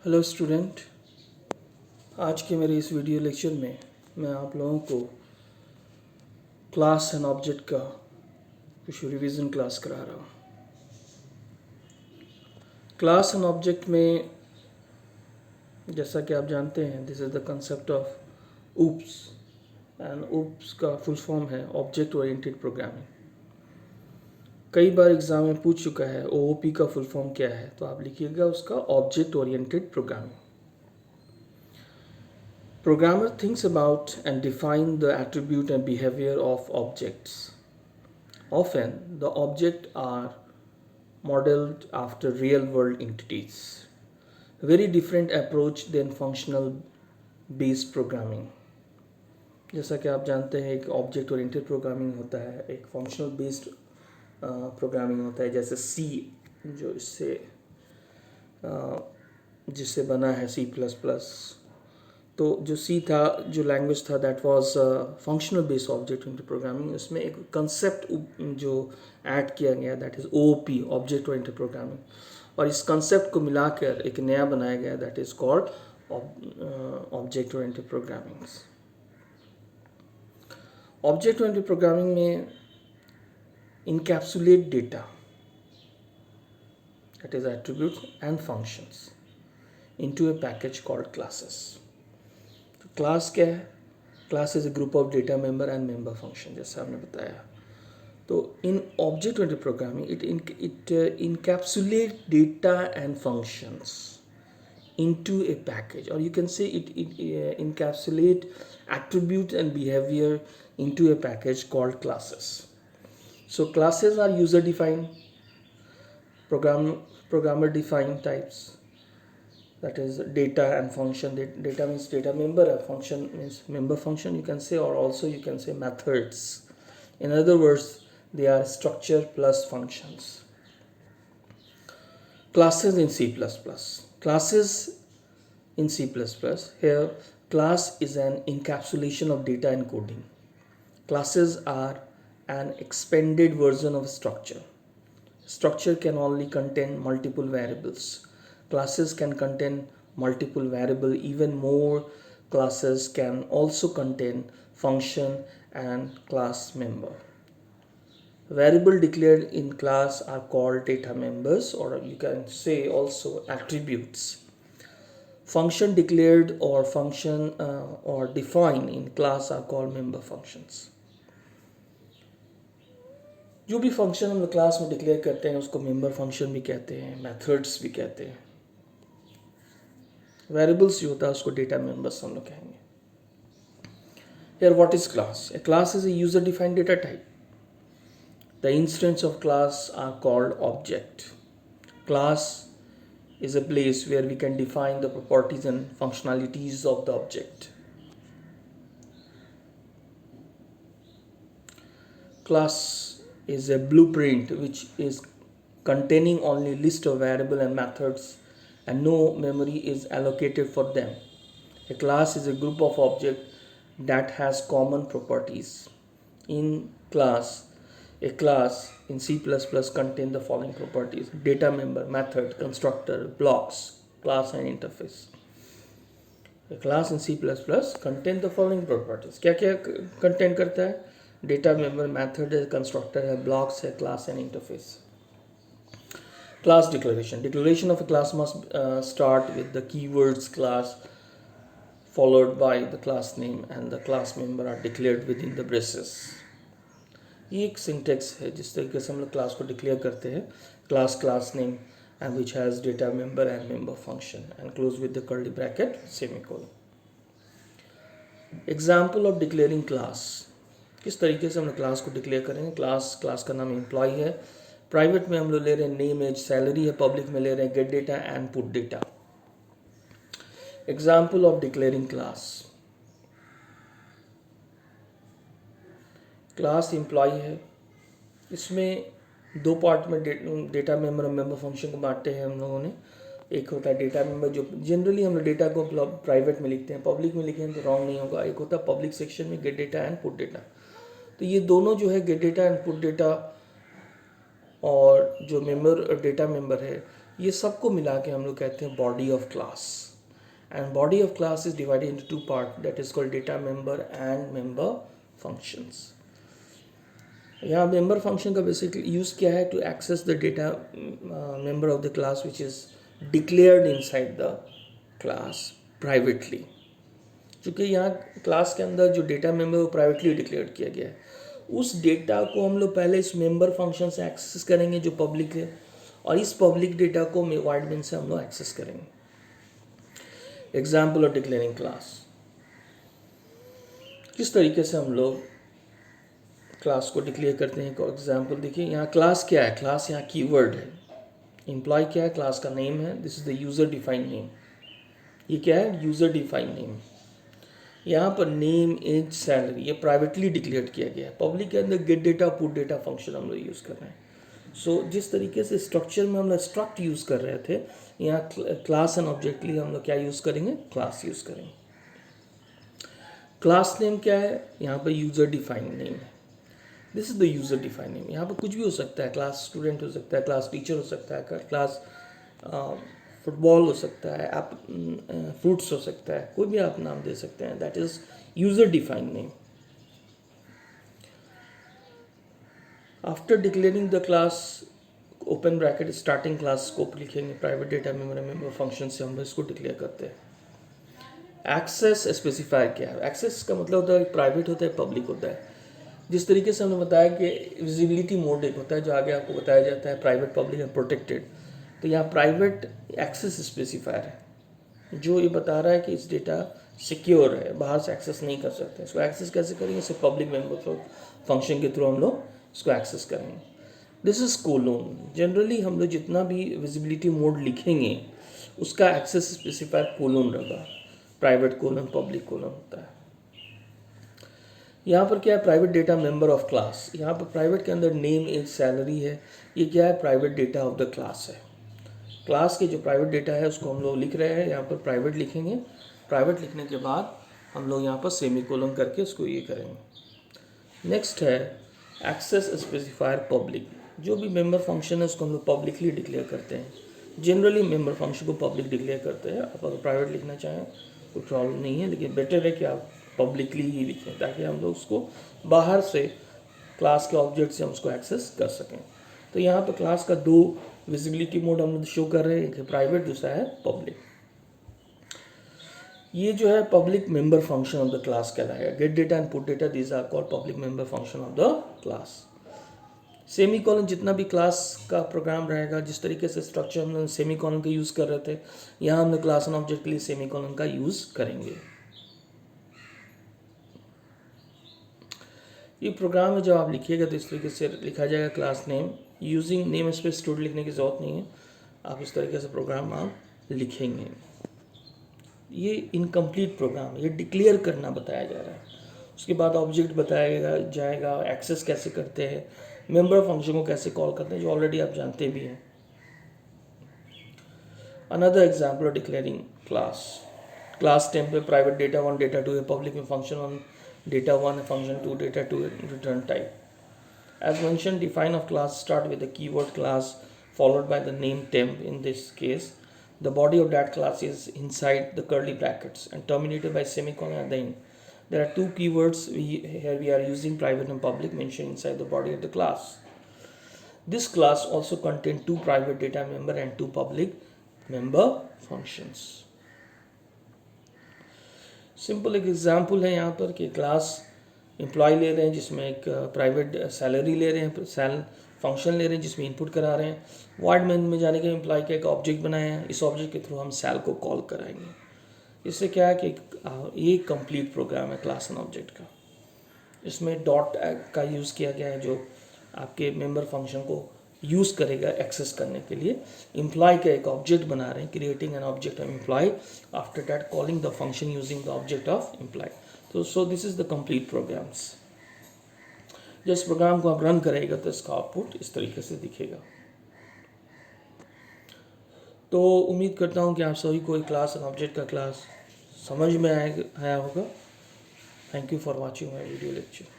Hello student. आज के मेरे इस वीडियो लेक्चर में मैं आप लोगों को क्लास एंड ऑब्जेक्ट का कुछ रिवीजन क्लास करा रहा हूँ। क्लास एंड ऑब्जेक्ट में जैसा कि आप जानते हैं, this is the concept of oops and oops का फुल फॉर्म है ऑब्जेक्ट ओरिएंटेड प्रोग्रामिंग। कई बार एग्जाम में पूछ चुका है ओओपी का फुल फॉर्म क्या है, तो आप लिखिएगा उसका object oriented programming. Programmer thinks about and define the attribute and behavior of objects. Often, the objects are modeled after real-world entities. Very different approach than functional based programming. जैसा कि आप जानते हैं, एक ऑब्जेक्ट ओरिएंटेड प्रोग्रामिंग होता है, एक functional based programming होता है, जैसे सी जो जिससे बना है सी प्लस प्लस। तो जो सी था, जो लैंग्वेज था, that was functional based object oriented programming. उसमें एक कंसेप्ट जो ऐड किया गया, that is OOP, object oriented programming, और इस कंसेप्ट को मिलाकर एक नया बनाया गया, that is called object oriented programming. Object oriented programming में encapsulate data, that is attributes and functions, into a package called classes. Class क्या है? Class is a group of data member and member function, जैसे हमने बताया। तो in object oriented programming it encapsulate data and functions into a package, or you can say it encapsulate attributes and behavior into a package called classes. So classes are user defined, programmer defined types, that is data and function. Data means data member, a function means member function, you can say, or also you can say methods. In other words, they are structure plus functions. Classes in C++. Classes in C++, here class is an encapsulation of data encoding. Classes are an expanded version of structure. Structure can only contain multiple variables. Classes can contain multiple variables. Even more, classes can also contain function and class member. Variable declared in class are called data members, or you can say also attributes. Function declared or function or defined in class are called member functions. जो भी function हम लोग class में declare करते हैं उसको member function भी कहते हैं, मेथड्स भी कहते हैं। वेरिएबल्स जो होता है उसको डेटा मेंबर्स हम लोग कहेंगे। Here what is class? A class is a user defined data type. The instance of class are called object. Class is a place where we can define the properties and functionalities of the object. Class is a blueprint which is containing only list of variable and methods, and no memory is allocated for them. A class is a group of objects that has common properties. In class, a class in C++ contain the following properties: data member, method, constructor, blocks, class and interface. A class in C++ contain the following properties. क्या क्या contain करता है? Data member, method है, constructor है, blocks है, class and interface. Class declaration. Declaration of a class must start with the keywords class followed by the class name, and the class member are declared within the braces. ये एक syntax है जिस तरीके से हम लोग class को declare करते हैं। Class name and which has data member and member function and close with the curly bracket semicolon. Example of declaring class. किस तरीके से हम लोग क्लास को डिक्लेयर करेंगे? क्लास का नाम एम्प्लॉय है, प्राइवेट में हम लोग ले रहे हैं नेम एज सैलरी है, पब्लिक में ले रहे हैं gate data and put data. Example of declaring class. Class employ है, इसमें दो पार्ट में डेटा मेंबर और मेंबर फंक्शन को बांटते हैं हम लोगों ने। एक होता है डेटा मेंबर जो जनरली हम लोग डेटा को प्राइवेट में लिखते हैं, पब्लिक में लिखें तो रॉन्ग नहीं होगा। एक होता है पब्लिक सेक्शन में gate data and put data. तो ये दोनों जो है gate data and put data और जो मेंबर डेटा मेंबर है, ये सबको मिला के हम लोग कहते हैं body of class. And body of class is divided into two part, that is called data member and member functions. यहाँ मेंबर फंक्शन का बेसिकली यूज़ क्या है, to access the data member of the class which is declared inside the class privately. चूँकि यहाँ class के अंदर जो data member वो प्राइवेटली डिक्लेयर किया गया है, उस डेटा को हम लोग पहले इस मेंबर फंक्शन से एक्सेस करेंगे जो पब्लिक है, और इस पब्लिक डेटा को वाइड मेन से हम लोग एक्सेस करेंगे। एग्जाम्पल ऑफ डिक्लेयरिंग क्लास, किस तरीके से हम लोग क्लास को डिक्लेयर करते हैं। एग्जाम्पल देखिए, यहाँ क्लास क्या है, क्लास यहाँ कीवर्ड है। एम्प्लॉय क्या है, क्लास का नेम है, this is the user defined name. ये क्या है, यूजर डिफाइंड नेम। यहाँ पर नेम, एज, सैलरी ये प्राइवेटली डिक्लेयर किया गया है। पब्लिक के अंदर gate data, put data function हम लोग यूज़ कर रहे हैं। सो जिस तरीके से स्ट्रक्चर में हम लोग स्ट्रक्ट यूज़ कर रहे थे, यहाँ क्लास एंड ऑब्जेक्ट के लिए हम लोग क्या यूज़ करेंगे, क्लास यूज़ करेंगे। क्लास नेम क्या है, यहाँ पर यूजर डिफाइंड नेम है, this is the user defined name. यहाँ पर कुछ भी हो सकता है, क्लास स्टूडेंट हो सकता है, क्लास टीचर हो सकता है, क्लास फुटबॉल हो सकता है, आप फ्रूट्स हो सकता है, कोई भी आप नाम दे सकते हैं, that is user defined name. After declaring the class, open bracket starting class scope लिखेंगे, प्राइवेट डेटा मेंबर फंक्शन से हम इसको डिक्लेयर करते हैं। एक्सेस स्पेसिफायर क्या है, एक्सेस का मतलब होता है प्राइवेट होता है, पब्लिक होता है। जिस तरीके से हमने बताया कि विजिबिलिटी मोड एक होता है, जो आगे आपको बताया जाता है प्राइवेट, पब्लिक एंड प्रोटेक्टेड। तो यहाँ प्राइवेट एक्सेस स्पेसिफायर है, जो ये बता रहा है कि इस डेटा सिक्योर है, बाहर से एक्सेस नहीं कर सकते। इसको एक्सेस कैसे करेंगे, सिर्फ पब्लिक मेंबर फंक्शन के थ्रू हम लोग इसको एक्सेस करेंगे। This is colon. जनरली हम लोग जितना भी विजिबिलिटी मोड लिखेंगे उसका एक्सेस स्पेसिफायर कोलोन रहेगा, प्राइवेट कोलोन, पब्लिक कोलोन होता है। यहाँ पर क्या है, private data member of class. यहाँ पर प्राइवेट के अंदर नेम, एज, सैलरी है, ये क्या है, private data of the class है। क्लास के जो प्राइवेट डेटा है उसको हम लोग लिख रहे हैं, यहाँ पर प्राइवेट लिखेंगे। प्राइवेट लिखने के बाद हम लोग यहाँ पर सेमीकोलन करके उसको ये करेंगे। नेक्स्ट है एक्सेस स्पेसिफायर पब्लिक। जो भी मेंबर फंक्शन है उसको हम लोग पब्लिकली डिक्लेयर करते हैं। जनरली मेंबर फंक्शन को पब्लिक डिक्लेयर करते हैं। आप अगर प्राइवेट लिखना चाहें कोई प्रॉब्लम नहीं है, लेकिन बेटर है कि आप पब्लिकली ही लिखें, ताकि हम लोग उसको बाहर से क्लास के ऑब्जेक्ट से हम उसको एक्सेस कर सकें। तो यहाँ पर क्लास का दो विजिबिलिटी मोड हम लोग शो कर रहे हैं, एक है प्राइवेट, दूसरा है पब्लिक। ये जो है public member function of the class कहलाएगा। Get data and put data, these are called public member function of the class. Semicolon, जितना भी क्लास का प्रोग्राम रहेगा, जिस तरीके से स्ट्रक्चर हम लोग सेमीकोलन का यूज़ कर रहे थे, यहाँ हम लोग क्लास एंड ऑब्जेक्ट के लिए सेमीकोलन का यूज़ करेंगे। ये प्रोग्राम है, जब आप लिखिएगा तो इस तरीके से लिखा जाएगा, class name using name space student लिखने की ज़रूरत नहीं है, आप इस तरीके से प्रोग्राम आप लिखेंगे। ये इनकम्प्लीट प्रोग्राम, ये डिक्लेयर करना बताया जा रहा है। उसके बाद ऑब्जेक्ट बताया जाएगा, एक्सेस कैसे करते हैं, मेंबर फंक्शन को कैसे कॉल करते हैं, जो ऑलरेडी आप जानते भी हैं। Another example of declaring class, class टेम पे प्राइवेट डेटा 1 डेटा 2 है, पब्लिक में function 1 data 1 function 2 data 2 return type. As mentioned, define of class start with the keyword class followed by the name temp. In this case, the body of that class is inside the curly brackets and terminated by semicolon at the end. There are two keywords here we are using, private and public, mentioned inside the body of the class. This class also contains two private data member and two public member functions. Simple एक example है यहाँ पर कि class employ ले रहे हैं, जिसमें एक प्राइवेट सैलरी ले रहे हैं, फंक्शन ले रहे हैं जिसमें इनपुट करा रहे हैं। वाइड मेन में जाने के एम्प्लॉय का एक ऑब्जेक्ट बनाया है, इस ऑब्जेक्ट के थ्रू हम सैल को कॉल कराएंगे। इससे क्या है कि ये कंप्लीट प्रोग्राम है क्लास एंड ऑब्जेक्ट का। इसमें डॉट का यूज़ किया गया है, जो आपके मेंबर फंक्शन को यूज़ करेगा एक्सेस करने के लिए। एम्प्लॉय का एक ऑब्जेक्ट बना रहे हैं, creating an object of employee, after that calling the function using the object of employee. तो so this is the complete programs. जब इस प्रोग्राम को आप रन करेगा तो इसका आउटपुट इस तरीके से दिखेगा। तो उम्मीद करता हूँ कि आप सभी को क्लास एंड ऑब्जेक्ट का क्लास समझ में आया होगा। Thank you for watching my video lecture.